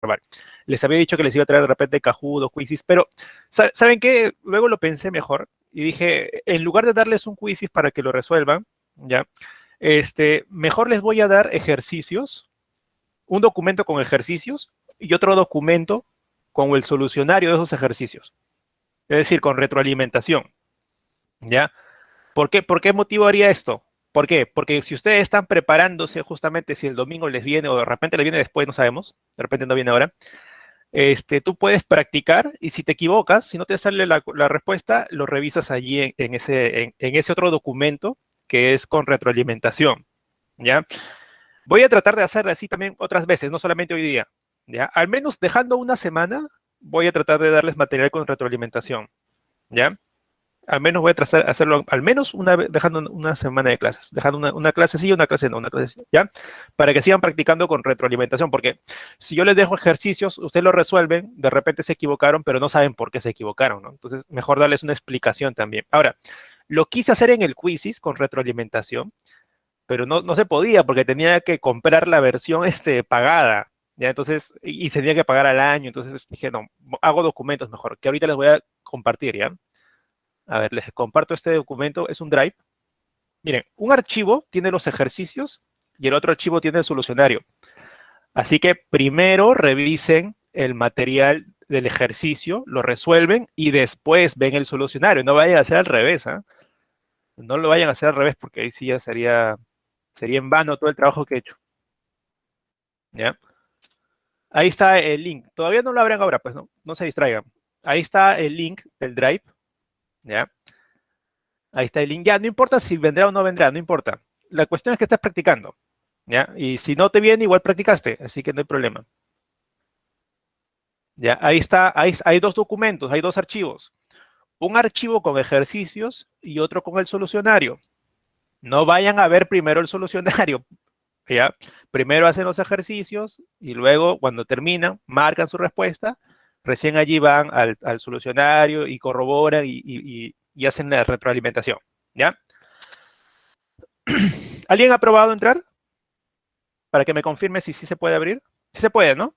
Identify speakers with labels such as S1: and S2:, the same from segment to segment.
S1: reprobar. Les había dicho que les iba a traer de repente Kahoot o Quizzes, pero ¿saben qué? Luego lo pensé mejor y dije, en lugar de darles un Quizzes para que lo resuelvan, ¿ya? Mejor les voy a dar ejercicios, un documento con ejercicios y otro documento con el solucionario de esos ejercicios. Es decir, con retroalimentación, ¿ya? ¿Por qué motivo haría esto? ¿Por qué? Porque si ustedes están preparándose justamente si el domingo les viene o de repente les viene después, no sabemos, de repente no viene ahora, tú puedes practicar y si te equivocas, si no te sale la respuesta, lo revisas allí en ese otro documento que es con retroalimentación, ¿ya? Voy a tratar de hacer así también otras veces, no solamente hoy día, ¿ya? Al menos dejando una semana, voy a tratar de darles material con retroalimentación, ¿ya? Al menos voy a tratar de hacerlo al menos una vez, dejando una semana de clases, dejando una clase sí, una clase no, una clase sí, ¿ya? Para que sigan practicando con retroalimentación, porque si yo les dejo ejercicios, ustedes lo resuelven, de repente se equivocaron, pero no saben por qué se equivocaron, ¿no? Entonces, mejor darles una explicación también. Ahora, lo quise hacer en el Quizzes con retroalimentación, pero no se podía porque tenía que comprar la versión pagada, ¿ya? Entonces, y tenía que pagar al año, entonces dije, no, hago documentos mejor, que ahorita les voy a compartir, ¿ya? A ver, les comparto este documento, es un Drive. Miren, un archivo tiene los ejercicios y el otro archivo tiene el solucionario. Así que primero revisen el material del ejercicio, lo resuelven y después ven el solucionario. No vayan a hacer al revés, ¿eh? No lo vayan a hacer al revés porque ahí sí ya sería en vano todo el trabajo que he hecho. ¿Ya? Ahí está el link. Todavía no lo abran ahora, pues no se distraigan. Ahí está el link del Drive. ¿Ya? Ahí está el link. Ya, no importa si vendrá o no vendrá, no importa. La cuestión es que estás practicando. ¿Ya? Y si no te viene, igual practicaste, así que no hay problema. Ya, ahí está, hay dos documentos, hay dos archivos. Un archivo con ejercicios y otro con el solucionario. No vayan a ver primero el solucionario, ¿ya? Primero hacen los ejercicios y luego, cuando terminan, marcan su respuesta. Recién allí van al solucionario y corroboran y hacen la retroalimentación, ¿ya? ¿Alguien ha probado entrar? Para que me confirme si sí se puede abrir. Sí se puede, ¿no?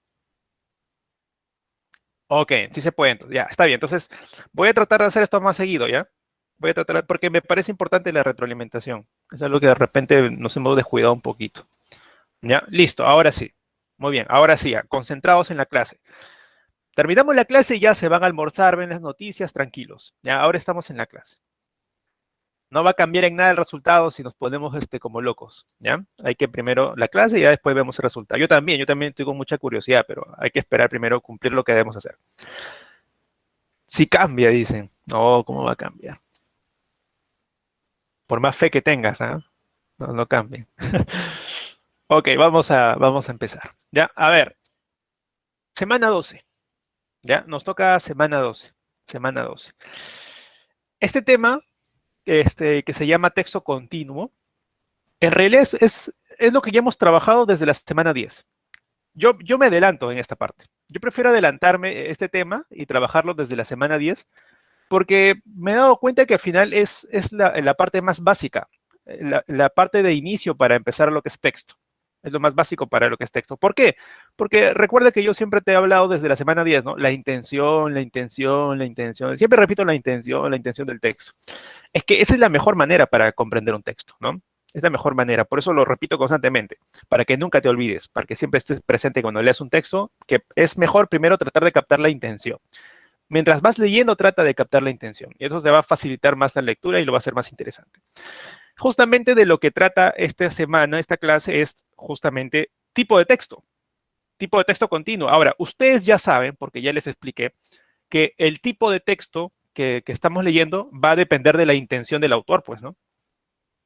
S1: Ok, sí se puede, entonces, ya, está bien. Entonces, voy a tratar de hacer esto más seguido, ¿ya? Voy a tratar, porque me parece importante la retroalimentación. Es algo que de repente nos hemos descuidado un poquito. ¿Ya? Listo, ahora sí. Muy bien, ahora sí, ya, concentrados en la clase. Terminamos la clase y ya se van a almorzar, ven las noticias, tranquilos. Ya, ahora estamos en la clase. No va a cambiar en nada el resultado si nos ponemos como locos, ¿ya? Hay que primero la clase y ya después vemos el resultado. Yo también estoy con mucha curiosidad, pero hay que esperar primero cumplir lo que debemos hacer. Si cambia, dicen. No, ¿cómo va a cambiar? Por más fe que tengas, ¿ah? No cambia. Ok, vamos a empezar. Ya, a ver. Semana 12. Ya, nos toca semana 12. Semana 12. Este tema, que se llama texto continuo, en realidad es lo que ya hemos trabajado desde la semana 10. Yo me adelanto en esta parte. Yo prefiero adelantarme este tema y trabajarlo desde la semana 10 porque me he dado cuenta que al final es la parte más básica, la parte de inicio para empezar lo que es texto. Es lo más básico para lo que es texto. ¿Por qué? Porque recuerda que yo siempre te he hablado desde la semana 10, ¿no? La intención, la intención, la intención. Siempre repito la intención del texto. Es que esa es la mejor manera para comprender un texto, ¿no? Es la mejor manera, por eso lo repito constantemente, para que nunca te olvides, para que siempre estés presente cuando leas un texto, que es mejor primero tratar de captar la intención. Mientras vas leyendo, trata de captar la intención, y eso te va a facilitar más la lectura y lo va a hacer más interesante. Justamente de lo que trata esta semana, esta clase, es justamente tipo de texto continuo. Ahora, ustedes ya saben, porque ya les expliqué, que el tipo de texto que estamos leyendo va a depender de la intención del autor, pues, ¿no?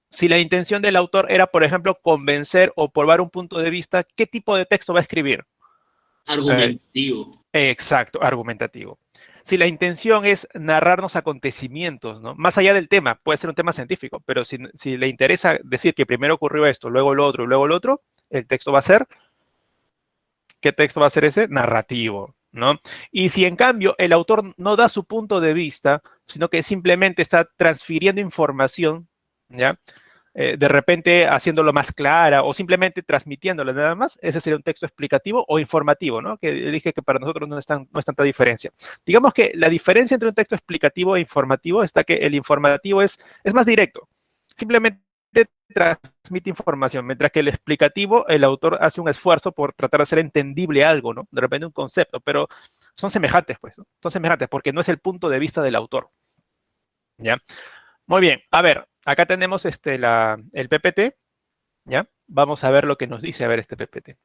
S1: Si la intención del autor era, por ejemplo, convencer o probar un punto de vista, ¿qué tipo de texto va a escribir?
S2: Argumentativo.
S1: Exacto, argumentativo. Si la intención es narrarnos acontecimientos, ¿no? Más allá del tema, puede ser un tema científico, pero si le interesa decir que primero ocurrió esto, luego lo otro y luego lo otro, el texto va a ser, ¿qué texto va a ser ese? Narrativo, ¿no? Y si en cambio el autor no da su punto de vista, sino que simplemente está transfiriendo información, ¿ya? de repente haciéndolo más clara o simplemente transmitiéndolo nada más, ese sería un texto explicativo o informativo, ¿no? Que dije que para nosotros no es tanta diferencia. Digamos que la diferencia entre un texto explicativo e informativo está que el informativo es más directo. Simplemente transmite información, mientras que el explicativo, el autor hace un esfuerzo por tratar de hacer entendible algo, ¿no? De repente un concepto, pero son semejantes, pues, ¿no? Son semejantes porque no es el punto de vista del autor, ¿ya? Muy bien, a ver, acá tenemos el PPT, ¿ya? Vamos a ver lo que nos dice, a ver, este PPT.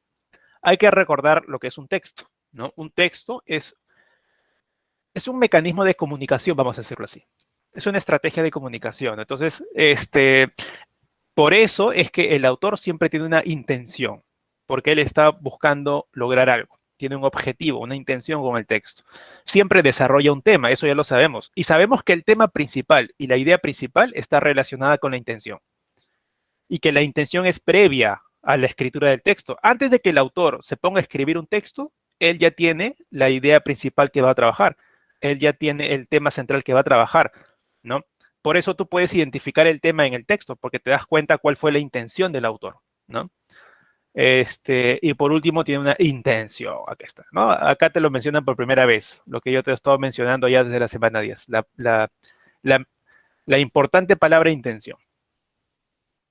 S1: Hay que recordar lo que es un texto, ¿no? Un texto es un mecanismo de comunicación, vamos a decirlo así. Es una estrategia de comunicación. Entonces, por eso es que el autor siempre tiene una intención, porque él está buscando lograr algo, tiene un objetivo, una intención con el texto. Siempre desarrolla un tema, eso ya lo sabemos. Y sabemos que el tema principal y la idea principal está relacionada con la intención. Y que la intención es previa a la escritura del texto. Antes de que el autor se ponga a escribir un texto, él ya tiene la idea principal que va a trabajar. Él ya tiene el tema central que va a trabajar, ¿no? Por eso tú puedes identificar el tema en el texto, porque te das cuenta cuál fue la intención del autor, ¿no? Y por último tiene una intención, aquí está, ¿no? Acá te lo mencionan por primera vez, lo que yo te he estado mencionando ya desde la semana 10, la, la importante palabra intención.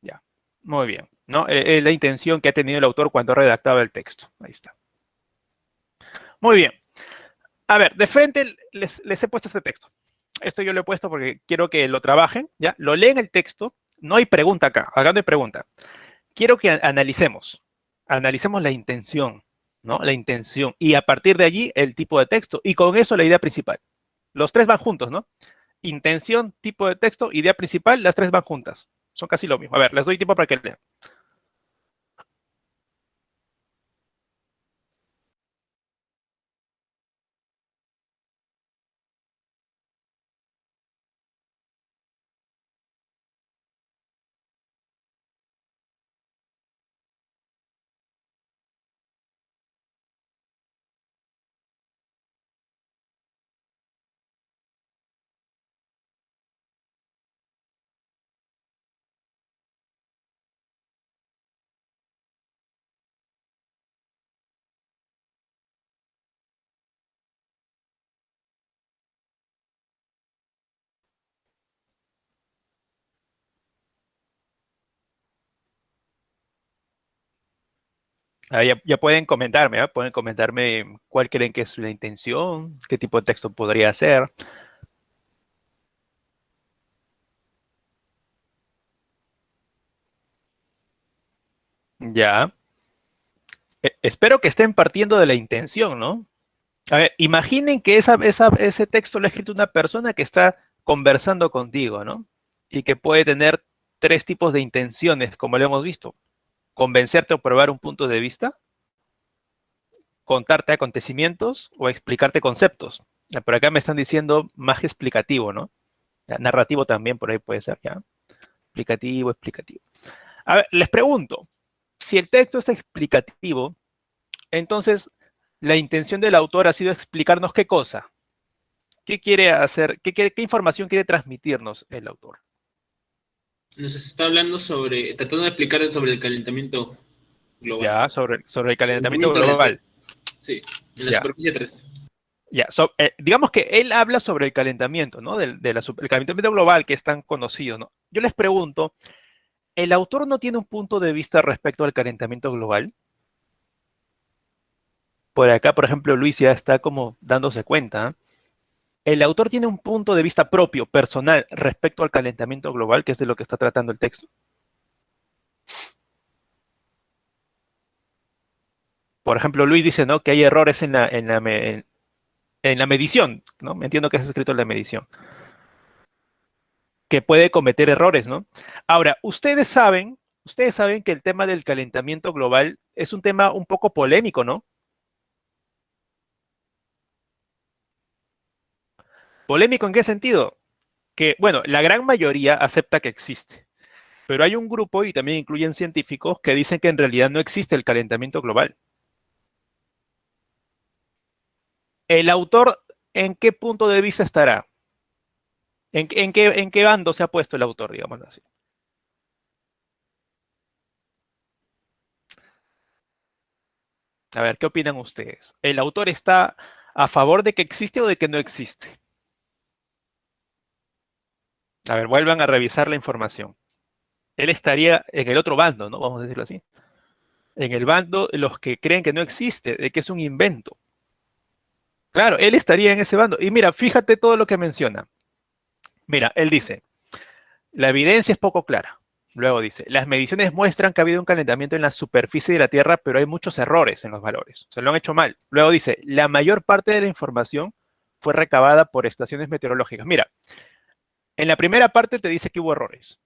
S1: Ya, muy bien, ¿no? Es la intención que ha tenido el autor cuando redactaba el texto, ahí está. Muy bien, a ver, de frente les he puesto este texto. Esto yo lo he puesto porque quiero que lo trabajen, ¿ya? Lo leen el texto, no hay pregunta acá no hay pregunta. Quiero que analicemos la intención, ¿no? La intención, y a partir de allí el tipo de texto, y con eso la idea principal. Los tres van juntos, ¿no? Intención, tipo de texto, idea principal, las tres van juntas. Son casi lo mismo. A ver, les doy tiempo para que lean. Ya pueden comentarme, ¿eh? Pueden comentarme cuál creen que es la intención, qué tipo de texto podría ser. Ya. Espero que estén partiendo de la intención, ¿no? A ver, imaginen que ese texto lo ha escrito una persona que está conversando contigo, ¿no? Y que puede tener tres tipos de intenciones, como lo hemos visto. Convencerte o probar un punto de vista, contarte acontecimientos o explicarte conceptos. Ya, por acá me están diciendo más explicativo, ¿no? Ya, narrativo también por ahí puede ser, ¿ya? Explicativo. A ver, les pregunto, si el texto es explicativo, entonces la intención del autor ha sido explicarnos qué cosa, qué quiere hacer, qué información quiere transmitirnos el autor.
S2: Nos está hablando tratando de explicar sobre el calentamiento global.
S1: Ya, sobre el calentamiento
S2: Calentamiento de la Tierra.
S1: global.
S2: Sí, en la
S1: Ya,
S2: superficie terrestre.
S1: ya. Digamos que él habla sobre el calentamiento, ¿no? El calentamiento global que es tan conocido, ¿no? Yo les pregunto, ¿el autor no tiene un punto de vista respecto al calentamiento global? Por acá, por ejemplo, Luis ya está como dándose cuenta, ¿eh? El autor tiene un punto de vista propio, personal, respecto al calentamiento global, que es de lo que está tratando el texto. Por ejemplo, Luis dice, ¿no? Que hay errores en la medición, ¿no? Me entiendo que es escrito en la medición. Que puede cometer errores, ¿no? Ahora, ustedes saben que el tema del calentamiento global es un tema un poco polémico, ¿no? ¿Polémico en qué sentido? Que, bueno, la gran mayoría acepta que existe, pero hay un grupo, y también incluyen científicos, que dicen que en realidad no existe el calentamiento global. ¿El autor en qué punto de vista estará? ¿En qué bando se ha puesto el autor, digamos así? A ver, ¿qué opinan ustedes? ¿El autor está a favor de que existe o de que no existe? A ver, vuelvan a revisar la información. Él estaría en el otro bando, ¿no? Vamos a decirlo así. En el bando de los que creen que no existe, de que es un invento. Claro, él estaría en ese bando. Y mira, fíjate todo lo que menciona. Mira, él dice, la evidencia es poco clara. Luego dice, las mediciones muestran que ha habido un calentamiento en la superficie de la Tierra, pero hay muchos errores en los valores. Se lo han hecho mal. Luego dice, la mayor parte de la información fue recabada por estaciones meteorológicas. Mira, en la primera parte te dice que hubo errores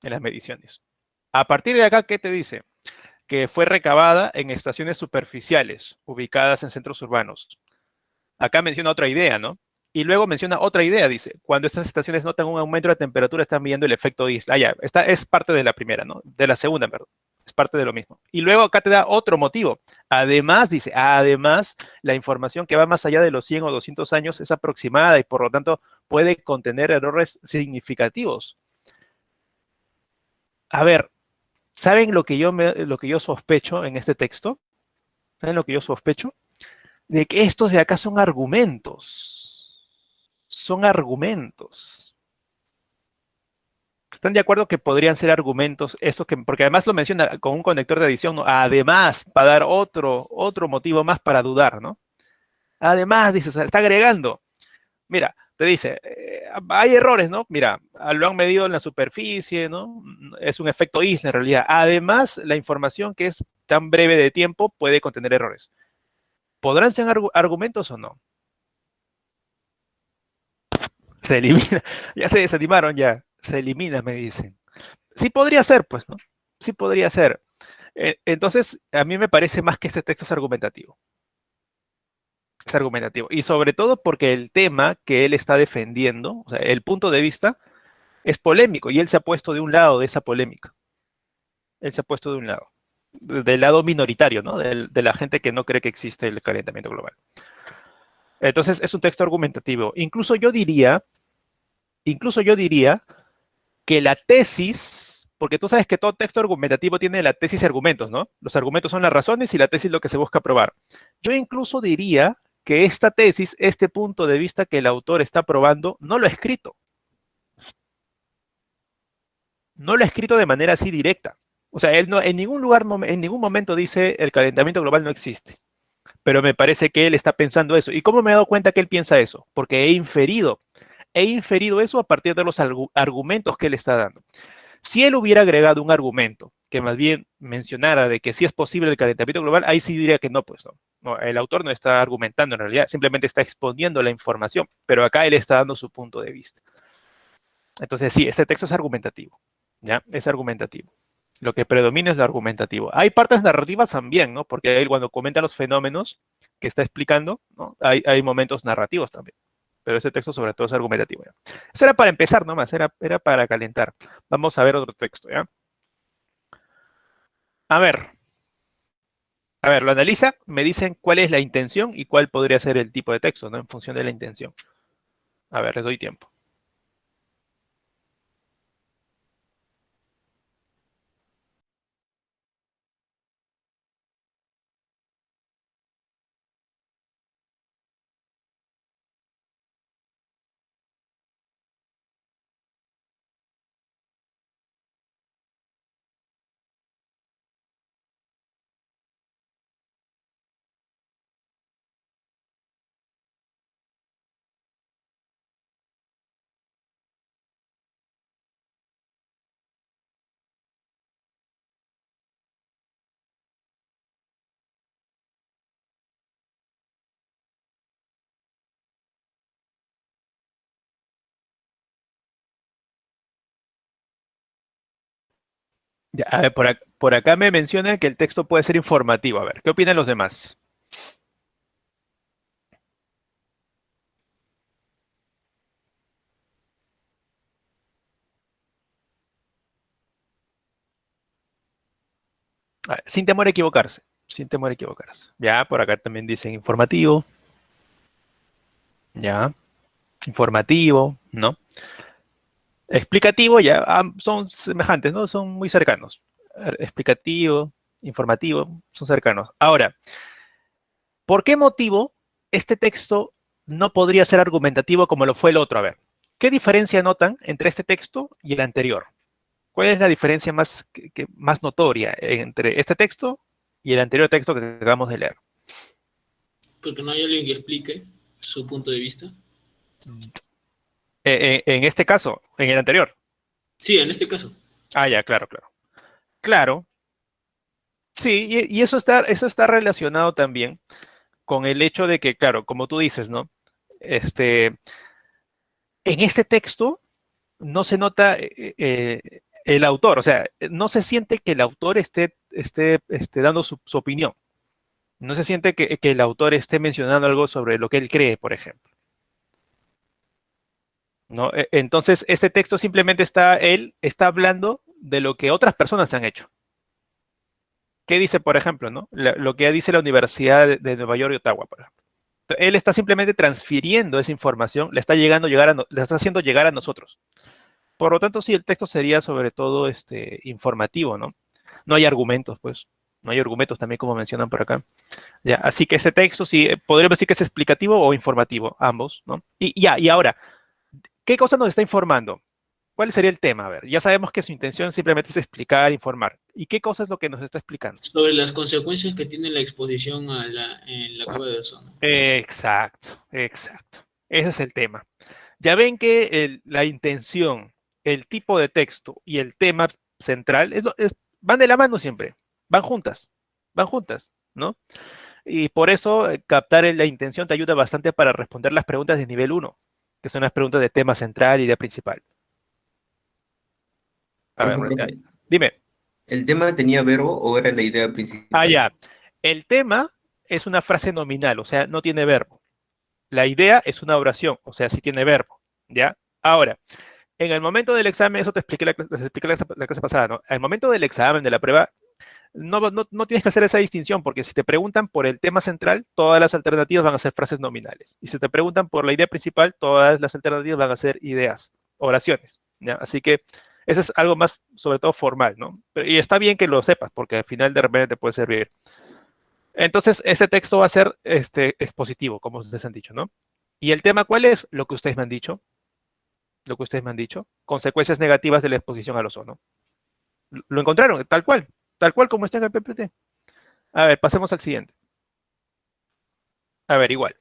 S1: en las mediciones. A partir de acá, ¿qué te dice? Que fue recabada en estaciones superficiales, ubicadas en centros urbanos. Acá menciona otra idea, ¿no? Y luego menciona otra idea, dice, cuando estas estaciones notan un aumento de la temperatura, están midiendo el efecto isla. Ah, ya, esta es parte de la primera, ¿no? De la segunda, perdón. Es parte de lo mismo. Y luego acá te da otro motivo. Además, dice, además, la información que va más allá de los 100 o 200 años es aproximada y por lo tanto puede contener errores significativos. A ver, ¿saben lo que yo sospecho en este texto? ¿Saben lo que yo sospecho? De que estos de acá son argumentos. Son argumentos. ¿Están de acuerdo que podrían ser argumentos estos que, porque además lo menciona con un conector de adición, ¿no? Además, para dar otro motivo más para dudar, ¿no? Además, dice, o sea, está agregando. Mira, te dice, hay errores, ¿no? Mira, lo han medido en la superficie, ¿no? Es un efecto isla en realidad. Además, la información que es tan breve de tiempo puede contener errores. ¿Podrán ser argumentos o no? Se elimina. Ya se desanimaron ya. Se elimina, me dicen. Sí podría ser, pues, ¿no? Sí podría ser. Entonces, a mí me parece más que este texto es argumentativo. Es argumentativo. Y sobre todo porque el tema que él está defendiendo, o sea, el punto de vista, es polémico y él se ha puesto de un lado de esa polémica. Él se ha puesto de un lado. Del lado minoritario, ¿no? De la gente que no cree que existe el calentamiento global. Entonces, es un texto argumentativo. Incluso yo diría que la tesis, porque tú sabes que todo texto argumentativo tiene la tesis y argumentos, ¿no? Los argumentos son las razones y la tesis lo que se busca probar. Yo incluso diría que esta tesis, este punto de vista que el autor está probando, no lo ha escrito. No lo ha escrito de manera así directa. O sea, él no, en ningún lugar, en ningún momento dice el calentamiento global no existe. Pero me parece que él está pensando eso. ¿Y cómo me he dado cuenta que él piensa eso? Porque he inferido eso a partir de los argumentos que él está dando. Si él hubiera agregado un argumento que más bien mencionara de que sí es posible el calentamiento global, ahí sí diría que no, pues no. No, el autor no está argumentando en realidad, simplemente está exponiendo la información, pero acá él está dando su punto de vista. Entonces sí, este texto es argumentativo, ¿ya? Es argumentativo. Lo que predomina es lo argumentativo. Hay partes narrativas también, ¿no? Porque él cuando comenta los fenómenos que está explicando, ¿no? Hay momentos narrativos también. Pero este texto sobre todo es argumentativo, ¿ya? Eso era para empezar nomás, era para calentar. Vamos a ver otro texto, ¿ya? A ver, lo analiza, me dicen cuál es la intención y cuál podría ser el tipo de texto, ¿no? En función de la intención. A ver, les doy tiempo. Ya, a ver, por acá me mencionan que el texto puede ser informativo. A ver, ¿qué opinan los demás? A ver, sin temor a equivocarse. Sin temor a equivocarse. Ya, por acá también dicen informativo. Ya, informativo, ¿no? Explicativo, ya, son semejantes, ¿no? Son muy cercanos. A ver, explicativo. informativo, son cercanos. Ahora, ¿por qué motivo este texto no podría ser argumentativo como lo fue el otro? A ver, ¿qué diferencia notan entre este texto y el anterior? ¿Cuál es la diferencia más, más notoria entre este texto y el anterior texto que acabamos de leer?
S2: Porque no hay alguien que explique su punto de vista.
S1: En este caso, en el anterior.
S2: Sí, en este caso.
S1: Ah, ya, claro, claro. Claro, sí, y eso está relacionado también con el hecho de que, claro, como tú dices, ¿no? En este texto no se nota el autor, o sea, no se siente que el autor esté dando su opinión. No se siente que el autor esté mencionando algo sobre lo que él cree, por ejemplo. ¿No? Entonces, este texto simplemente él está hablando de lo que otras personas han hecho. ¿Qué dice, por ejemplo, no? Lo que dice la Universidad de Nueva York y Ottawa, por ejemplo. Él está simplemente transfiriendo esa información, le está haciendo llegar a nosotros. Por lo tanto, sí, el texto sería sobre todo informativo, ¿no? No hay argumentos, pues. No hay argumentos también, como mencionan por acá. Ya, así que ese texto sí, podríamos decir que es explicativo o informativo, ambos, ¿no? Y ahora, ¿qué cosa nos está informando? ¿Cuál sería el tema? A ver, ya sabemos que su intención simplemente es explicar, informar. ¿Y qué cosa es lo que nos está explicando?
S2: Sobre las consecuencias que tiene la exposición en la capa de ozono.
S1: Exacto, exacto. Ese es el tema. Ya ven que la intención, el tipo de texto y el tema central van de la mano siempre, van juntas, ¿no? Y por eso captar la intención te ayuda bastante para responder las preguntas de nivel uno, que son las preguntas de tema central y de principal. A ver,
S3: Profe,
S1: dime.
S3: ¿el tema tenía verbo o era la idea
S1: Ah,
S3: principal?
S1: ya. El tema es una frase nominal, o sea, no tiene verbo. La idea es una oración, o sea, sí tiene verbo, ¿ya? Ahora, en el momento del examen, eso te expliqué les expliqué la clase pasada, ¿no? Al momento del examen, de la prueba, no tienes que hacer esa distinción, porque si te preguntan por el tema central, todas las alternativas van a ser frases nominales. Y si te preguntan por la idea principal, todas las alternativas van a ser ideas, oraciones, ¿ya? Así que eso es algo más, sobre todo, formal, ¿no? Y está bien que lo sepas, porque al final de repente te puede servir. Entonces, este texto va a ser expositivo, como ustedes han dicho, ¿no? ¿Y el tema cuál es? Lo que ustedes me han dicho, lo que ustedes me han dicho, consecuencias negativas de la exposición al ozono. ¿Lo encontraron? Tal cual como está en el PPT. A ver, pasemos al siguiente. A ver, igual.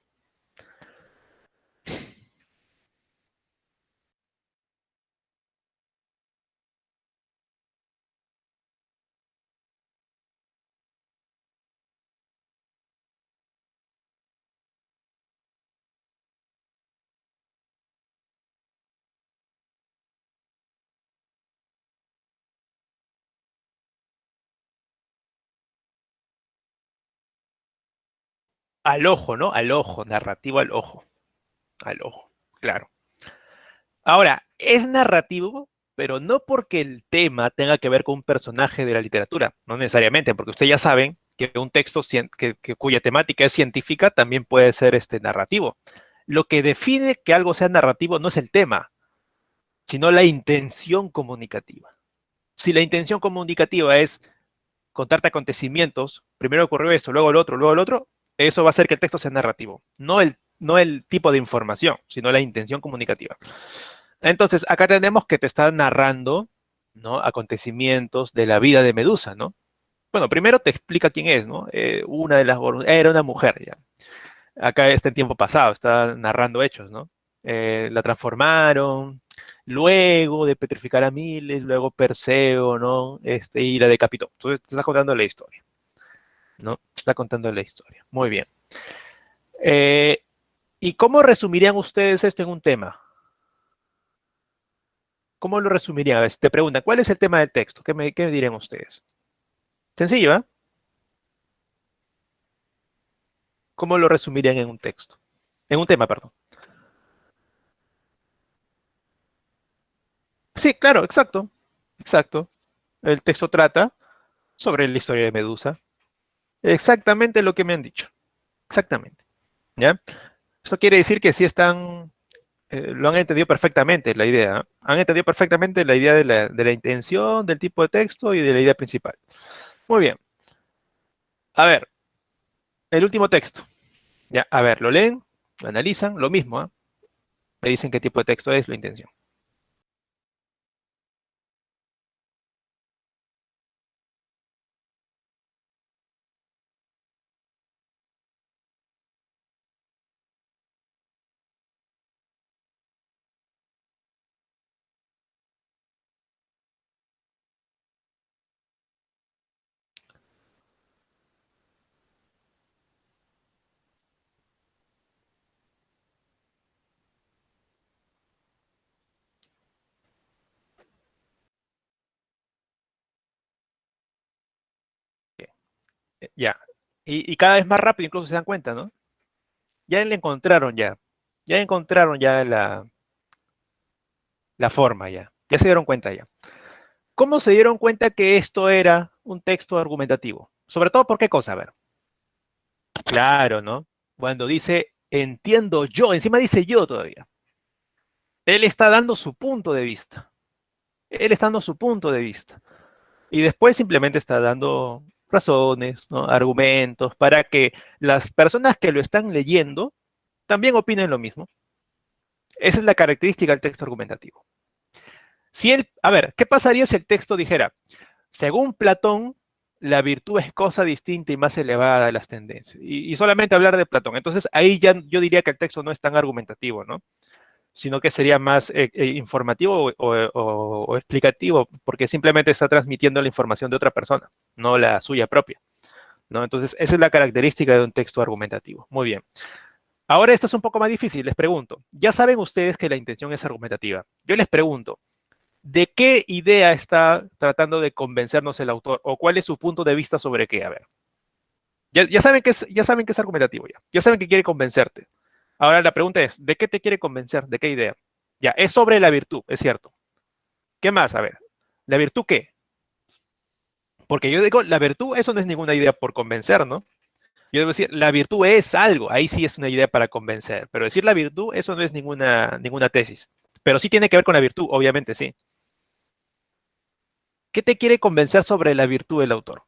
S1: Al ojo, ¿no? Al ojo, narrativo al ojo, claro. Ahora, es narrativo, pero no porque el tema tenga que ver con un personaje de la literatura, no necesariamente, porque ustedes ya saben que un texto cuya temática es científica también puede ser narrativo. Lo que define que algo sea narrativo no es el tema, sino la intención comunicativa. Si la intención comunicativa es contarte acontecimientos, primero ocurrió esto, luego el otro, eso va a hacer que el texto sea narrativo. No el tipo de información, sino la intención comunicativa. Entonces, acá tenemos que te está narrando, ¿no? Acontecimientos de la vida de Medusa, ¿no? Bueno, primero te explica quién es, ¿no? Era una mujer, ya. Acá está en tiempo pasado, está narrando hechos, ¿no? La transformaron, luego de petrificar a miles, luego Perseo, ¿no? Y la decapitó. Entonces te está contando la historia, ¿no? Te está contando la historia. Muy bien. Eh, ¿Y cómo resumirían ustedes esto en un tema? ¿Cómo lo resumirían? A ver, si te preguntan, ¿cuál es el tema del texto? ¿Qué me dirían ustedes? Sencillo, ¿eh? ¿Cómo lo resumirían en un texto? En un tema, perdón. Sí, claro, exacto. Exacto. El texto trata sobre la historia de Medusa. Exactamente lo que me han dicho. Exactamente. ¿Ya? Eso quiere decir que sí están, lo han entendido perfectamente la idea. ¿Eh? Han entendido perfectamente la idea de la intención, del tipo de texto y de la idea principal. Muy bien. A ver, el último texto. Ya, a ver, lo leen, lo analizan, lo mismo, ¿eh? Me dicen qué tipo de texto es, la intención. Ya. Y cada vez más rápido incluso se dan cuenta, ¿no? Ya le encontraron ya. Ya encontraron ya la forma ya. Ya se dieron cuenta ya. ¿Cómo se dieron cuenta que esto era un texto argumentativo? Sobre todo, ¿por qué cosa? A ver. Claro, ¿no? Cuando dice, entiendo yo, encima dice yo todavía. Él está dando su punto de vista. Él está dando su punto de vista. Y después simplemente está dando razones, ¿no? Argumentos para que las personas que lo están leyendo también opinen lo mismo. Esa es la característica del texto argumentativo. Si él, a ver, ¿qué pasaría si el texto dijera, según Platón, la virtud es cosa distinta y más elevada de las tendencias? Y solamente hablar de Platón. Entonces ahí ya yo diría que el texto no es tan argumentativo, ¿no? Sino que sería más informativo o explicativo, porque simplemente está transmitiendo la información de otra persona, no la suya propia, ¿no? Entonces, esa es la característica de un texto argumentativo. Muy bien. Ahora esto es un poco más difícil, les pregunto. Ya saben ustedes que la intención es argumentativa. Yo les pregunto, ¿de qué idea está tratando de convencernos el autor? ¿O cuál es su punto de vista sobre qué? A ver. Ya saben que es argumentativo ya. Ya saben que quiere convencerte. Ahora la pregunta es, ¿de qué te quiere convencer? ¿De qué idea? Ya, es sobre la virtud, es cierto. ¿Qué más? A ver, ¿la virtud qué? Porque yo digo, la virtud, eso no es ninguna idea por convencer, ¿no? Yo debo decir, la virtud es algo, ahí sí es una idea para convencer, pero decir la virtud, eso no es ninguna tesis. Pero sí tiene que ver con la virtud, obviamente, sí. ¿Qué te quiere convencer sobre la virtud del autor?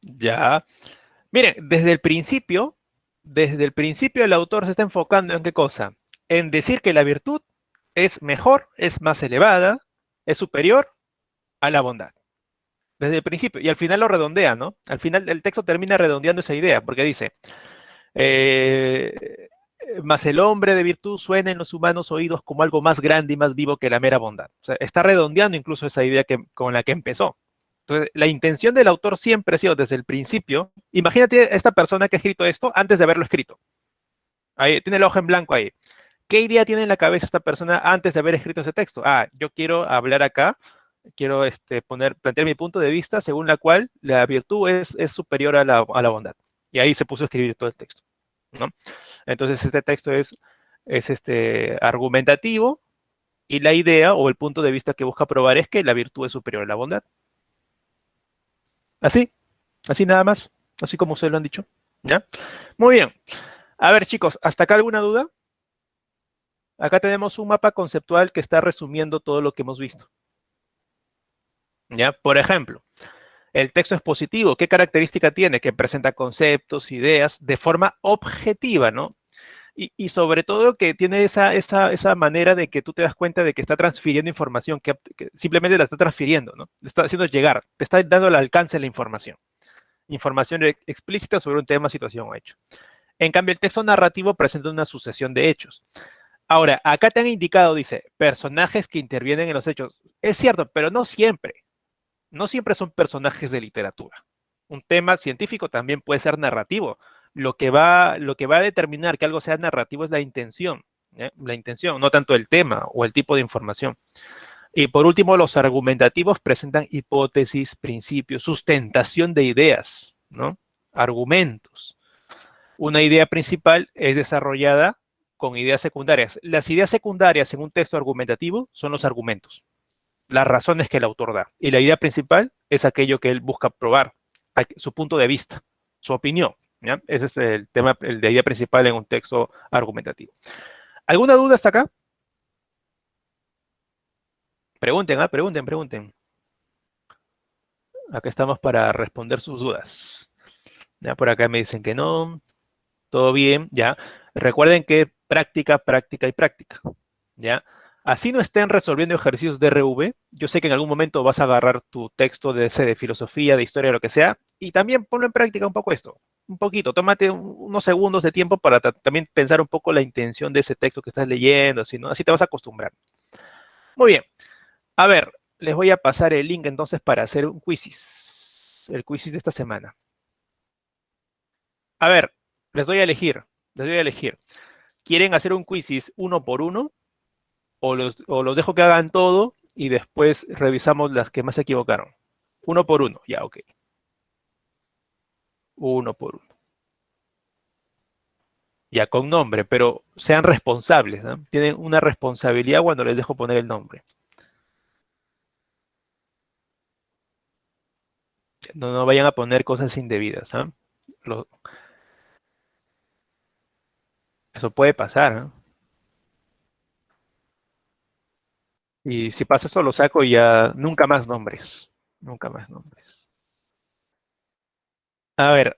S1: Ya. Miren, desde el principio el autor se está enfocando en qué cosa? En decir que la virtud es mejor, es más elevada, es superior a la bondad. Desde el principio. Y al final lo redondea, ¿no? Al final el texto termina redondeando esa idea, porque dice, eh, más el hombre de virtud suena en los humanos oídos como algo más grande y más vivo que la mera bondad. O sea, está redondeando incluso esa idea con la que empezó. Entonces, la intención del autor siempre ha sido desde el principio. Imagínate esta persona que ha escrito esto antes de haberlo escrito. Ahí tiene el ojo en blanco ahí. ¿Qué idea tiene en la cabeza esta persona antes de haber escrito ese texto? Ah, yo quiero hablar acá, quiero plantear mi punto de vista según la cual la virtud es superior a la bondad. Y ahí se puso a escribir todo el texto, ¿no? Entonces este texto es argumentativo y la idea o el punto de vista que busca probar es que la virtud es superior a la bondad. Así, así nada más, así como ustedes lo han dicho, ¿ya? Muy bien. A ver, chicos, ¿hasta acá alguna duda? Acá tenemos un mapa conceptual que está resumiendo todo lo que hemos visto. ¿Ya? Por ejemplo, el texto expositivo, ¿qué característica tiene? Que presenta conceptos, ideas de forma objetiva, ¿no? Y sobre todo que tiene esa manera de que tú te das cuenta de que está transfiriendo información, que simplemente la está transfiriendo, ¿no? Le está haciendo llegar, te está dando el alcance de la información. Información explícita sobre un tema, situación o hecho. En cambio, el texto narrativo presenta una sucesión de hechos. Ahora, acá te han indicado, dice, personajes que intervienen en los hechos. Es cierto, pero no siempre. No siempre son personajes de literatura. Un tema científico también puede ser narrativo. Lo que va a determinar que algo sea narrativo es la intención. La intención, no tanto el tema o el tipo de información. Y por último, los argumentativos presentan hipótesis, principios, sustentación de ideas, ¿no? Argumentos. Una idea principal es desarrollada con ideas secundarias. Las ideas secundarias en un texto argumentativo son los argumentos, las razones que el autor da. Y la idea principal es aquello que él busca probar, su punto de vista, su opinión. ¿Ya? Ese es el tema, el de idea principal en un texto argumentativo. ¿Alguna duda hasta acá? Pregunten, pregunten, pregunten. Acá estamos para responder sus dudas. Ya por acá me dicen que no, todo bien, ya. Recuerden que práctica, práctica y práctica, ya. Así no estén resolviendo ejercicios de RV, yo sé que en algún momento vas a agarrar tu texto de, de filosofía, de historia, lo que sea, y también ponlo en práctica un poco esto, un poquito, tómate unos segundos de tiempo para también pensar un poco la intención de ese texto que estás leyendo, así, ¿no? Así te vas a acostumbrar. Muy bien, a ver, les voy a pasar el link entonces para hacer un quizzes, el quizzes de esta semana. A ver, les doy a elegir, les doy a elegir. ¿Quieren hacer un quizzes uno por uno o los dejo que hagan todo y después revisamos las que más se equivocaron? Uno por uno, ya, ok. Uno por uno. Ya, con nombre, pero sean responsables, ¿no? Tienen una responsabilidad cuando les dejo poner el nombre. No, no vayan a poner cosas indebidas, ¿ah? Lo- Eso puede pasar, ¿ah? Y si pasa eso, lo saco y ya nunca más nombres. Nunca más nombres. A ver,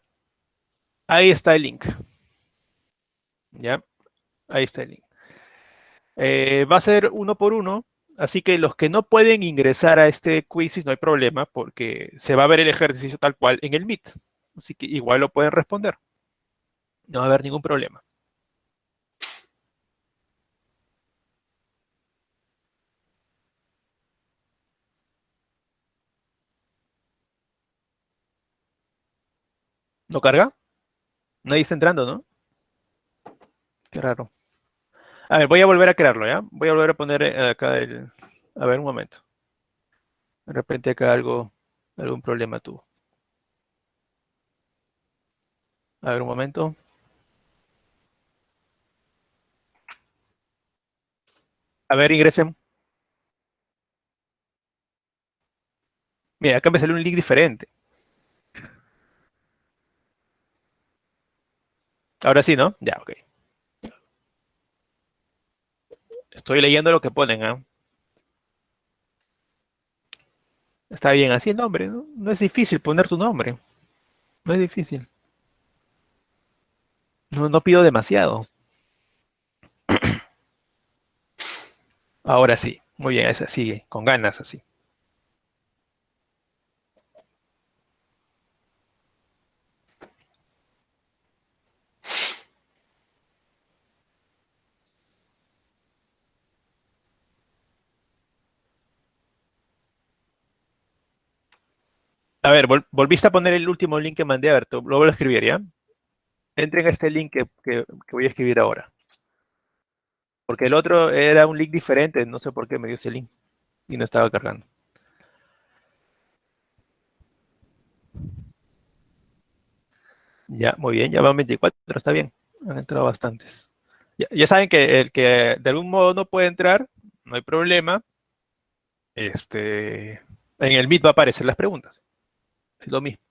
S1: ahí está el link. ¿Ya? Ahí está el link. Va a ser uno por uno, así que los que no pueden ingresar a este quiz no hay problema porque se va a ver el ejercicio tal cual en el Meet. Así que igual lo pueden responder. No va a haber ningún problema. ¿No carga? Nadie está entrando, ¿no? Qué raro. A ver, voy a volver a crearlo, ¿ya? Voy a volver a poner acá el... A ver, un momento. De repente acá algún problema tuvo. A ver, un momento. A ver, ingresen. Mira, acá me salió un link diferente. Ahora sí, ¿no? Ya, ok. Estoy leyendo lo que ponen, ¿ah? Está bien, así el nombre, ¿no? No es difícil poner tu nombre. No es difícil. No, no pido demasiado. Ahora sí. Muy bien, esa sigue. Con ganas así. A ver, volviste a poner el último link que mandé. A ver, lo vuelvo a escribir, ¿ya? Entren a este link que voy a escribir ahora. Porque el otro era un link diferente. No sé por qué me dio ese link. Y no estaba cargando. Ya, muy bien. Ya van 24. Está bien. Han entrado bastantes. Ya saben que el que de algún modo no puede entrar, no hay problema. En el Meet va a aparecer las preguntas. Es lo mismo.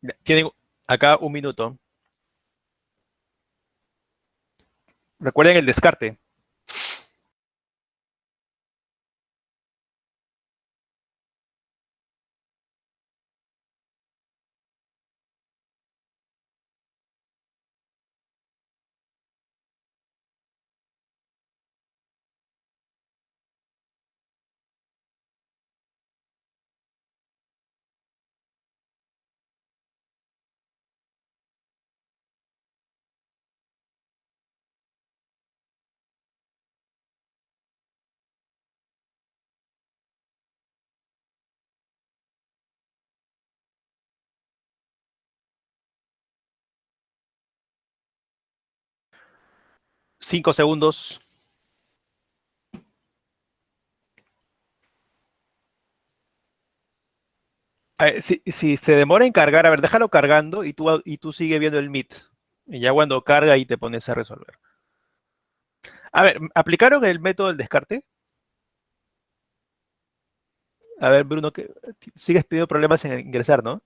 S1: Ya, tienen acá un minuto. Recuerden el descarte. Cinco segundos. Si se demora en cargar, a ver, déjalo cargando y tú sigue viendo el Meet. Y ya cuando carga ahí te pones a resolver. A ver, ¿aplicaron el método del descarte? A ver, Bruno, que sigues teniendo problemas en ingresar, ¿no?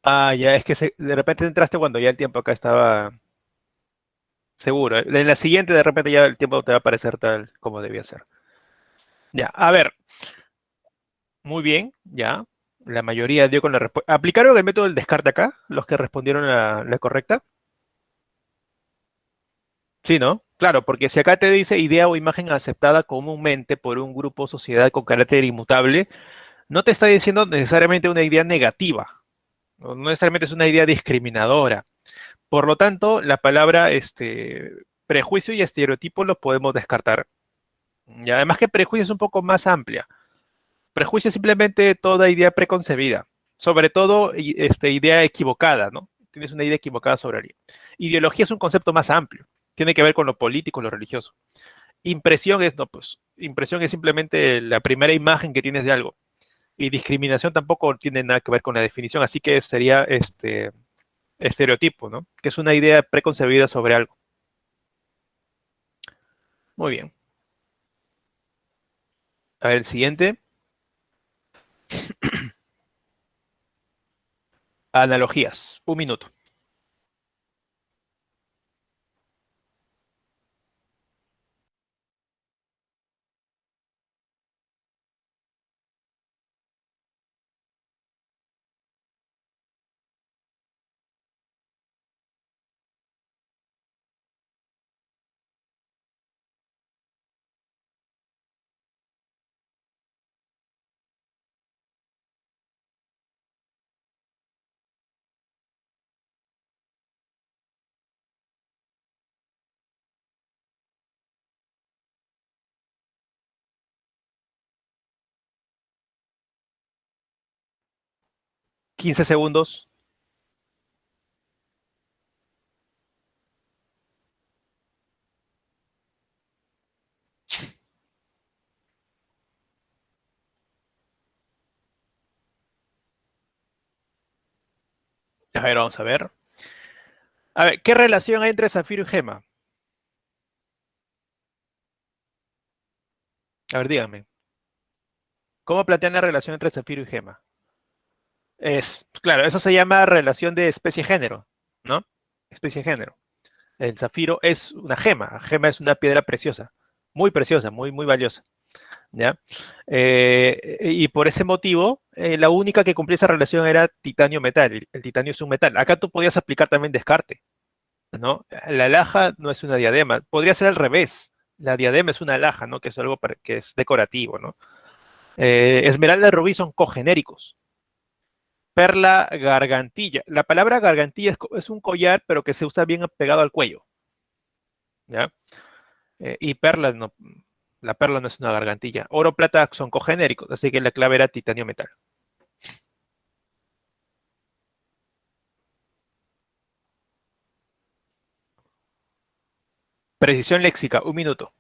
S1: Ah, ya, es que de repente entraste cuando ya el tiempo acá estaba seguro. En la siguiente, de repente ya el tiempo te va a aparecer tal como debía ser. Ya, a ver, muy bien, ya. La mayoría dio con la respuesta. ¿Aplicaron el método del descarte acá? Los que respondieron la correcta. Sí, ¿no? Claro, porque si acá te dice idea o imagen aceptada comúnmente por un grupo o sociedad con carácter inmutable, no te está diciendo necesariamente una idea negativa, no necesariamente es una idea discriminadora. Por lo tanto, la palabra prejuicio y estereotipo lo podemos descartar. Y además que prejuicio es un poco más amplia. Prejuicio es simplemente toda idea preconcebida, sobre todo idea equivocada, ¿no? Tienes una idea equivocada sobre alguien. Ideología es un concepto más amplio, tiene que ver con lo político, lo religioso. Impresión es, no, pues, impresión es simplemente la primera imagen que tienes de algo. Y discriminación tampoco tiene nada que ver con la definición, así que sería estereotipo, ¿no? Que es una idea preconcebida sobre algo. Muy bien. A ver, el siguiente. Analogías. Un minuto. 15 segundos. A ver, vamos a ver. A ver, ¿qué relación hay entre Zafiro y Gema? A ver, díganme. ¿Cómo plantean la relación entre Zafiro y Gema? Claro, eso se llama relación de especie-género, ¿no? Especie-género. El zafiro es una gema. Gema es una piedra preciosa, muy, muy valiosa. ¿Ya? Y por ese motivo, la única que cumplía esa relación era titanio-metal. El titanio es un metal. Acá tú podías aplicar también descarte, ¿no? La alhaja no es una diadema. Podría ser al revés. La diadema es una alhaja, ¿no? Que es algo que es decorativo, ¿no? Esmeralda y rubí son cogenéricos. Perla, gargantilla. La palabra gargantilla es un collar, pero que se usa bien pegado al cuello, ¿ya? Y perla, no, la perla no es una gargantilla. Oro, plata son cogenéricos, así que la clave era titanio metal. Precisión léxica, un minuto.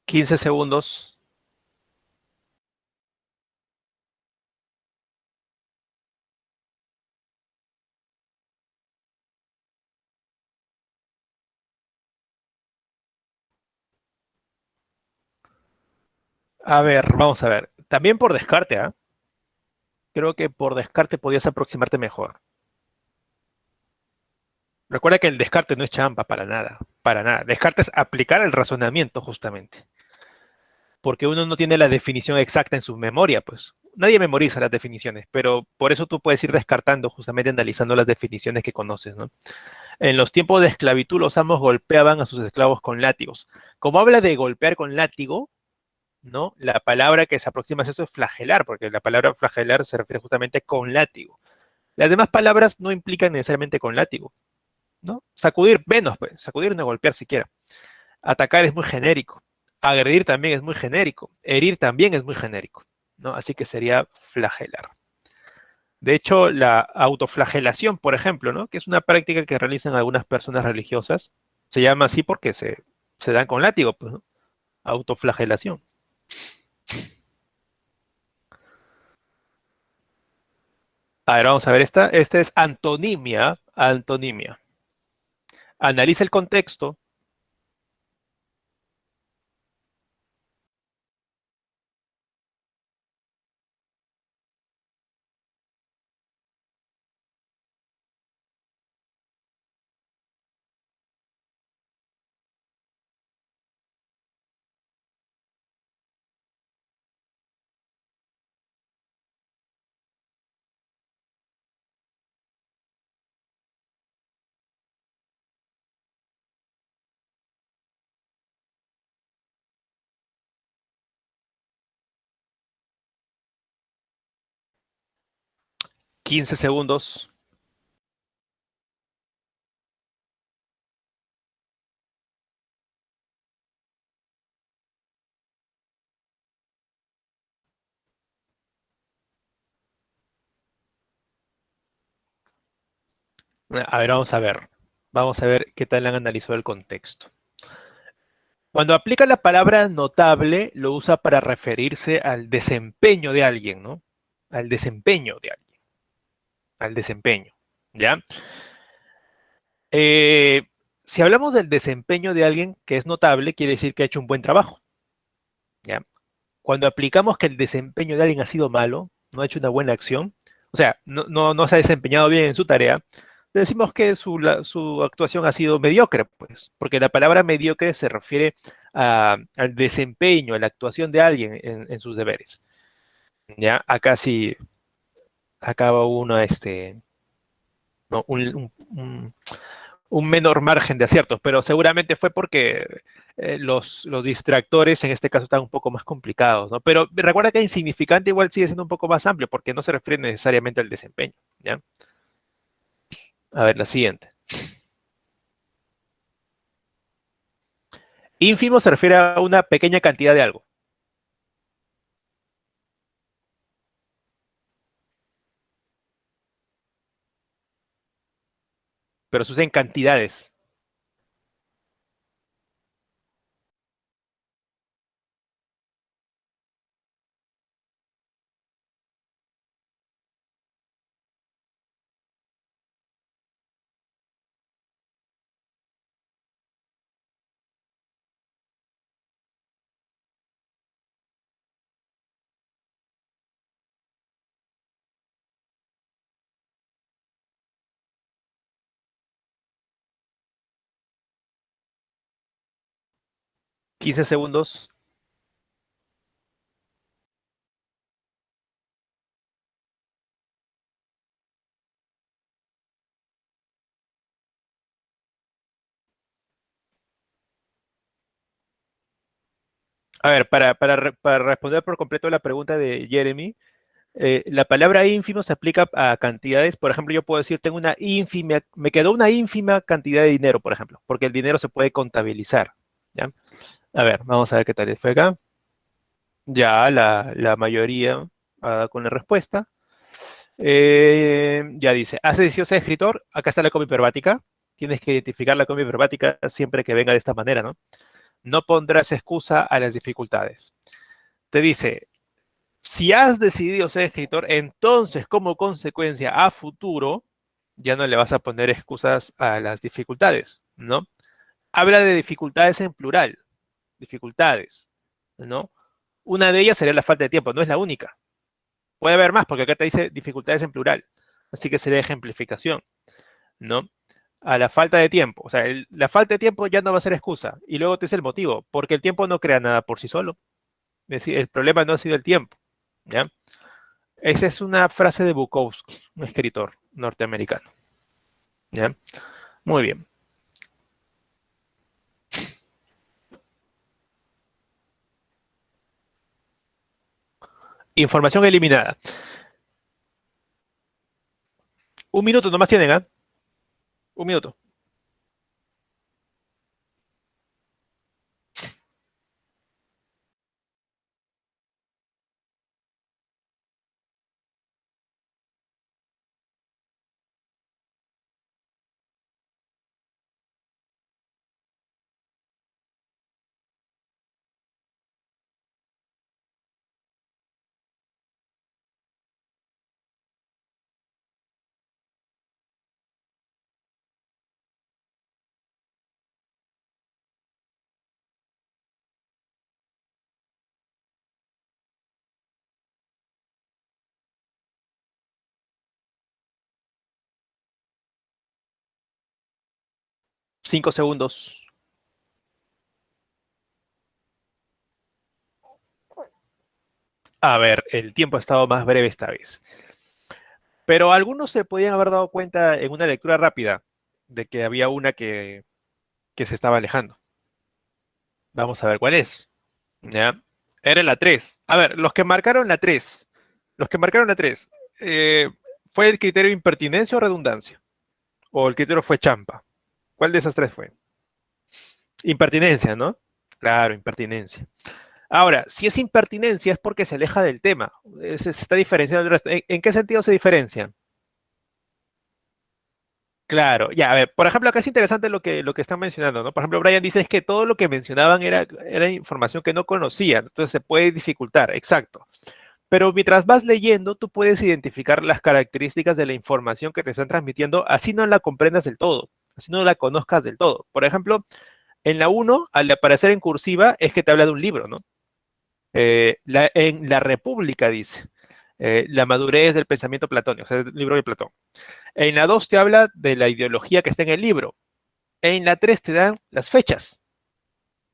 S1: 15 segundos. A ver, vamos a ver. También por descarte, ¿ah? Creo que por descarte podías aproximarte mejor. Recuerda que el descarte no es champa para nada, para nada. Descarte es aplicar el razonamiento justamente, porque uno no tiene la definición exacta en su memoria, pues. Nadie memoriza las definiciones, pero por eso tú puedes ir descartando, justamente analizando las definiciones que conoces, ¿no? En los tiempos de esclavitud, los amos golpeaban a sus esclavos con látigos. Como habla de golpear con látigo, ¿no? La palabra que se aproxima a eso es flagelar, porque la palabra flagelar se refiere justamente con látigo. Las demás palabras no implican necesariamente con látigo, ¿no? Sacudir menos, pues, sacudir no golpear siquiera. Atacar es muy genérico. Agredir también es muy genérico. Herir también es muy genérico, ¿no? Así que sería flagelar. De hecho, la autoflagelación, por ejemplo, ¿no? Que es una práctica que realizan algunas personas religiosas, se llama así porque se dan con látigo, pues, ¿no? Autoflagelación. A ver, vamos a ver esta. Esta es antonimia. Antonimia. Analiza el contexto. Quince segundos. A ver, vamos a ver. Vamos a ver qué tal han analizado el contexto. Cuando aplica la palabra notable, lo usa para referirse al desempeño de alguien, ¿no? Al desempeño de alguien. Al desempeño, ¿ya? Eh, si hablamos del desempeño de alguien que es notable, quiere decir que ha hecho un buen trabajo, ¿ya? Cuando aplicamos que el desempeño de alguien ha sido malo, no ha hecho una buena acción, o sea, no se ha desempeñado bien en su tarea, decimos que su actuación ha sido mediocre, pues, porque la palabra mediocre se refiere al desempeño, a la actuación de alguien en sus deberes. Ya, acá sí, acaba uno, no, un menor margen de aciertos, pero seguramente fue porque los distractores en este caso están un poco más complicados, ¿no? Pero recuerda que insignificante igual sigue siendo un poco más amplio, porque no se refiere necesariamente al desempeño, ¿ya? A ver, la siguiente. Ínfimo se refiere a una pequeña cantidad de algo. Pero se usa en cantidades. 15 segundos. A ver, para responder por completo la pregunta de Jeremy, la palabra ínfimo se aplica a cantidades. Por ejemplo, yo puedo decir, tengo una ínfima, me quedó una ínfima cantidad de dinero, por ejemplo, porque el dinero se puede contabilizar, ¿ya? A ver, vamos a ver qué tal fue acá. Ya la mayoría con la respuesta. Ya dice, ¿has decidido ser escritor? Acá está la copia hiperbática. Tienes que identificar la copia hiperbática siempre que venga de esta manera, ¿no? No pondrás excusa a las dificultades. Te dice, si has decidido ser escritor, entonces como consecuencia a futuro, ya no le vas a poner excusas a las dificultades, ¿no? Habla de dificultades en plural, dificultades, ¿no? Una de ellas sería la falta de tiempo, no es la única. Puede haber más, porque acá te dice dificultades en plural, así que sería ejemplificación, ¿no? A la falta de tiempo, o sea, la falta de tiempo ya no va a ser excusa, y luego te dice el motivo, porque el tiempo no crea nada por sí solo, es decir, el problema no ha sido el tiempo, ¿ya? Esa es una frase de Bukowski, un escritor norteamericano. ¿Ya? Muy bien. Información eliminada. Un minuto nomás tienen, ¿ah? Un minuto. 5 segundos. A ver, el tiempo ha estado más breve esta vez. Pero algunos se podían haber dado cuenta en una lectura rápida de que había una que se estaba alejando. Vamos a ver cuál es. ¿Ya? Era la 3. A ver, los que marcaron la 3. Los que marcaron la 3. eh, ¿Fue el criterio impertinencia o redundancia? ¿O el criterio fue champa? ¿Cuál de esas tres fue? Impertinencia, ¿no? Claro, impertinencia. Ahora, si es impertinencia es porque se aleja del tema. Se está diferenciando del resto. ¿En qué sentido se diferencia? Claro, ya, a ver, por ejemplo, acá es interesante lo que están mencionando, ¿no? Por ejemplo, Brian dice es que todo lo que mencionaban era información que no conocían, entonces se puede dificultar, exacto. Pero mientras vas leyendo, tú puedes identificar las características de la información que te están transmitiendo, así no la comprendas del todo, así no la conozcas del todo. Por ejemplo, en la uno, al aparecer en cursiva, es que te habla de un libro, ¿no? En La República dice, la madurez del pensamiento platónico, o sea, el libro de Platón. En la 2 te habla de la ideología que está en el libro. En la 3 te dan las fechas,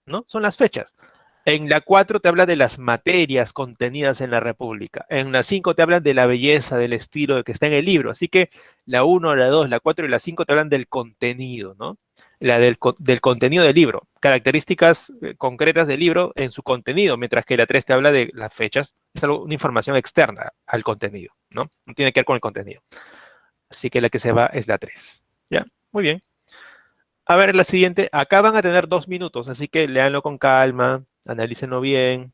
S1: ¿no? Son las fechas. En la 4 te habla de las materias contenidas en la República. En la 5 te hablan de la belleza, del estilo que está en el libro. Así que la uno, la 2, la 4 y la 5 te hablan del contenido, ¿no? Del contenido del libro, características concretas del libro en su contenido, mientras que la 3 te habla de las fechas, es algo, una información externa al contenido, ¿no? No tiene que ver con el contenido. Así que la que se va es la 3. ¿Ya? Muy bien. A ver, la siguiente. Acá van a tener 2 minutos, así que léanlo con calma, analícenlo bien.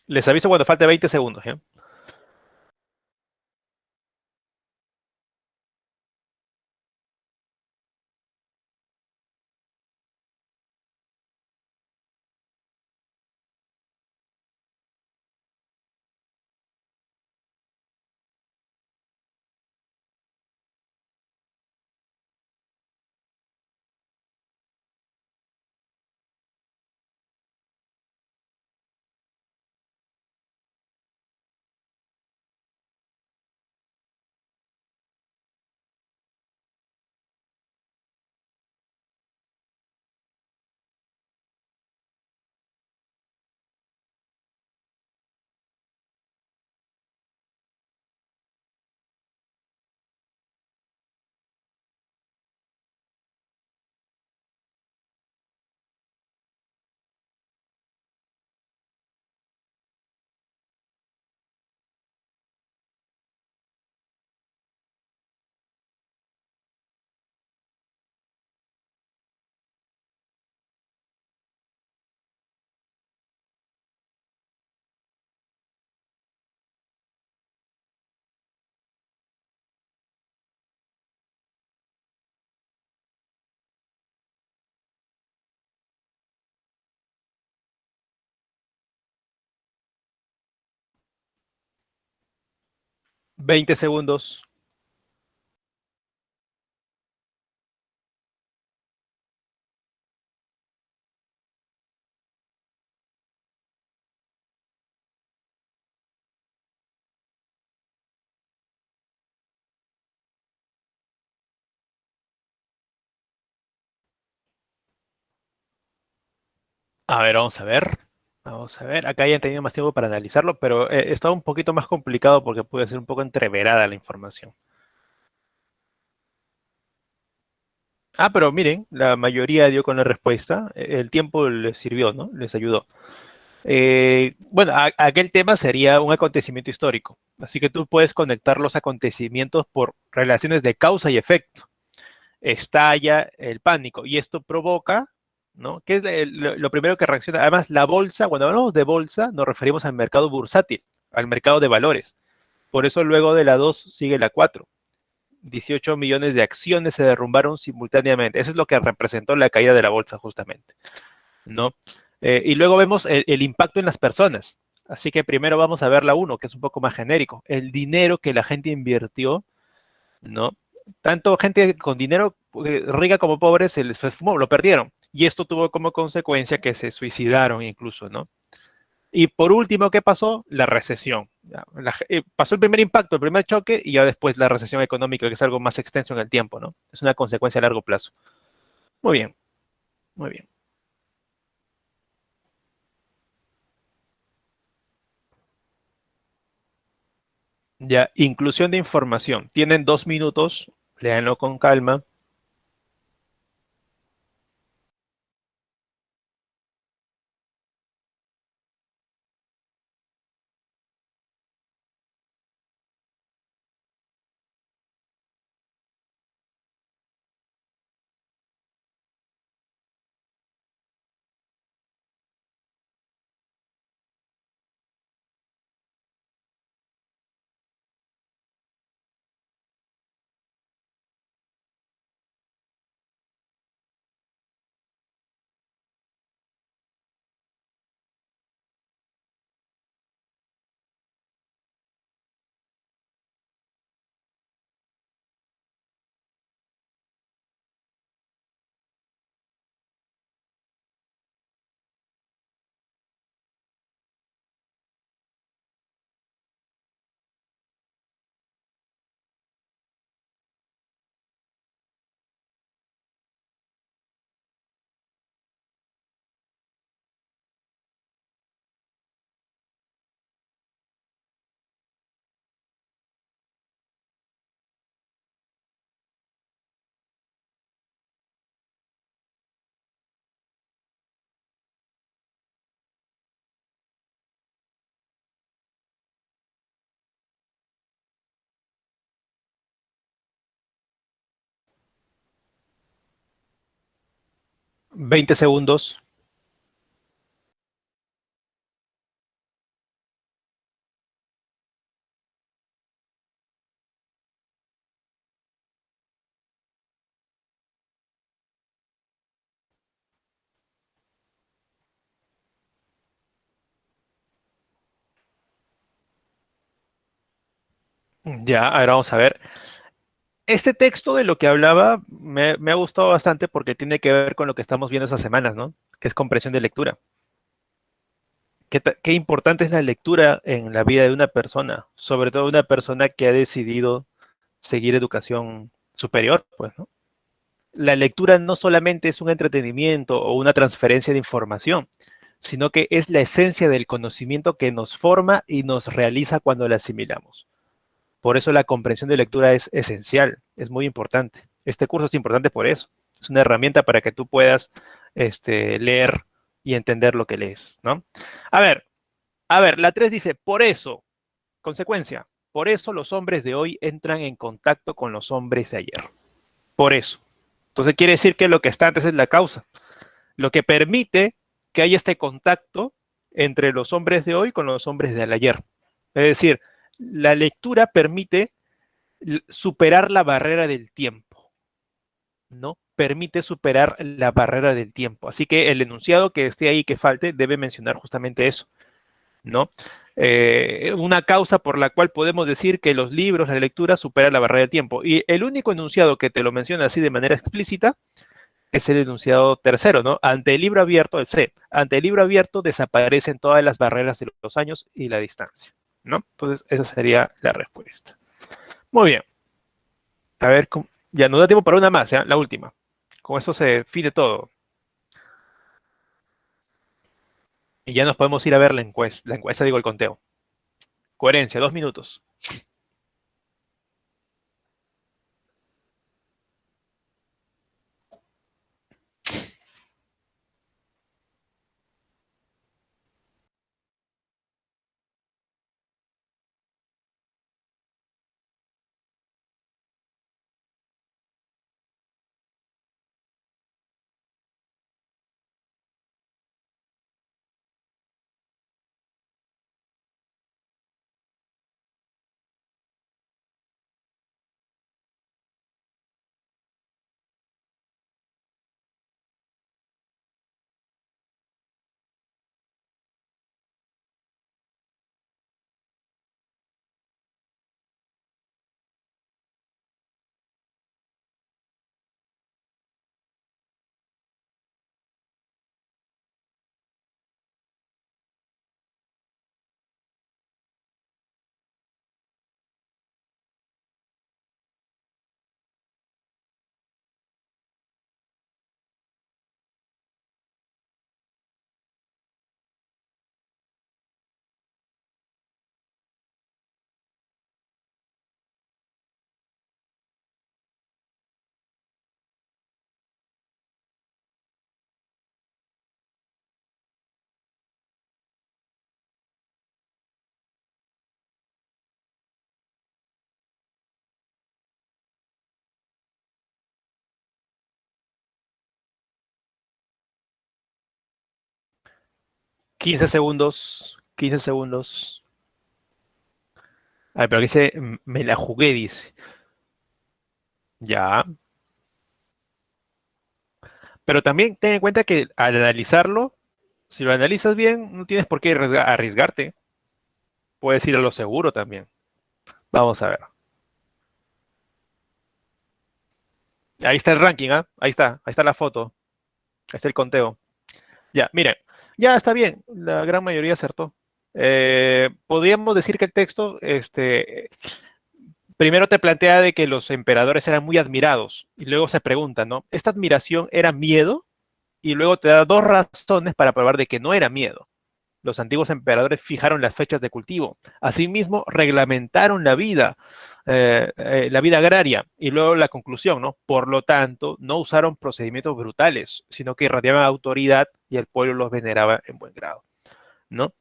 S1: Les aviso cuando falte 20 segundos, ¿ya? Veinte segundos. A ver, vamos a ver. Vamos a ver, acá ya he tenido más tiempo para analizarlo, pero estaba un poquito más complicado porque puede ser un poco entreverada la información. Ah, pero miren, la mayoría dio con la respuesta. El tiempo les sirvió, ¿no? Les ayudó. Bueno, aquel tema sería un acontecimiento histórico. Así que tú puedes conectar los acontecimientos por relaciones de causa y efecto. Estalla el pánico y esto provoca, ¿no? ¿Qué es lo primero que reacciona? Además, la bolsa, cuando hablamos de bolsa, nos referimos al mercado bursátil, al mercado de valores. Por eso luego de la 2 sigue la 4. 18 millones de acciones se derrumbaron simultáneamente. Eso es lo que representó la caída de la bolsa justamente, ¿no? Y luego vemos el impacto en las personas. Así que primero vamos a ver la uno, que es un poco más genérico. El dinero que la gente invirtió, ¿no? Tanto gente con dinero rica como pobre se les fumó, lo perdieron. Y esto tuvo como consecuencia que se suicidaron incluso, ¿no? Y por último, ¿qué pasó? La recesión. Pasó el primer impacto, el primer choque, y ya después la recesión económica, que es algo más extenso en el tiempo, ¿no? Es una consecuencia a largo plazo. Muy bien, muy bien. Ya, inclusión de información. Tienen 2 minutos, léanlo con calma. 20 segundos. Ya, ahora vamos a ver. Este texto de lo que hablaba me ha gustado bastante porque tiene que ver con lo que estamos viendo estas semanas, ¿no? Que es comprensión de lectura. Qué importante es la lectura en la vida de una persona, sobre todo una persona que ha decidido seguir educación superior, pues, ¿no? La lectura no solamente es un entretenimiento o una transferencia de información, sino que es la esencia del conocimiento que nos forma y nos realiza cuando la asimilamos. Por eso la comprensión de lectura es esencial, es muy importante. Este curso es importante por eso. Es una herramienta para que tú puedas leer y entender lo que lees, ¿no? A ver, la 3 dice, por eso, consecuencia, por eso los hombres de hoy entran en contacto con los hombres de ayer. Por eso. Entonces quiere decir que lo que está antes es la causa, lo que permite que haya este contacto entre los hombres de hoy con los hombres del ayer. Es decir, la lectura permite superar la barrera del tiempo, ¿no? Permite superar la barrera del tiempo. Así que el enunciado que esté ahí que falte debe mencionar justamente eso, ¿no? Una causa por la cual podemos decir que los libros, la lectura superan la barrera del tiempo. Y el único enunciado que te lo menciona así de manera explícita es el enunciado tercero, ¿no? Ante el libro abierto, el C, ante el libro abierto desaparecen todas las barreras de los años y la distancia, ¿no? Entonces, esa sería la respuesta. Muy bien. A ver, ya nos da tiempo para una más, ¿ya? La última. Con eso se define todo. Y ya nos podemos ir a ver la encuesta, digo, el conteo. Coherencia, 2 minutos. ¿15 segundos? 15 segundos. A ver, pero aquí dice, me la jugué, dice. Ya. Pero también ten en cuenta que al analizarlo, si lo analizas bien, no tienes por qué arriesgarte. Puedes ir a lo seguro también. Vamos a ver. Ahí está el ranking, ¿ah? Ahí está la foto. Ahí está el conteo. Ya, miren, ya está bien. La gran mayoría acertó. Podríamos decir que el texto, primero te plantea de que los emperadores eran muy admirados y luego se pregunta, ¿no? ¿Esta admiración era miedo? Y luego te da dos razones para probar de que no era miedo. Los antiguos emperadores fijaron las fechas de cultivo. Asimismo, reglamentaron la vida agraria. Y luego la conclusión, ¿no? Por lo tanto, no usaron procedimientos brutales, sino que irradiaban autoridad y el pueblo los veneraba en buen grado, ¿no?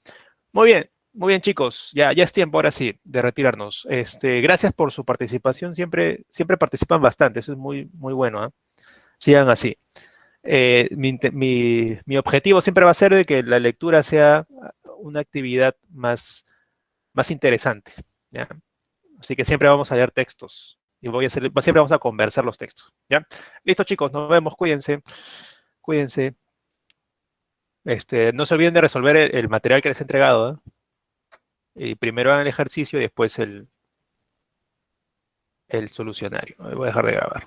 S1: Muy bien, chicos. Ya es tiempo ahora sí de retirarnos. Gracias por su participación. Siempre participan bastante. Eso es muy bueno, ¿eh? Sigan así. Mi objetivo siempre va a ser de que la lectura sea una actividad más interesante, ¿ya? Así que siempre vamos a leer textos y siempre vamos a conversar los textos, ¿ya? Listo, chicos, nos vemos, cuídense. No se olviden de resolver el material que les he entregado, ¿eh? Y primero hagan el ejercicio y después el solucionario. Voy a dejar de grabar.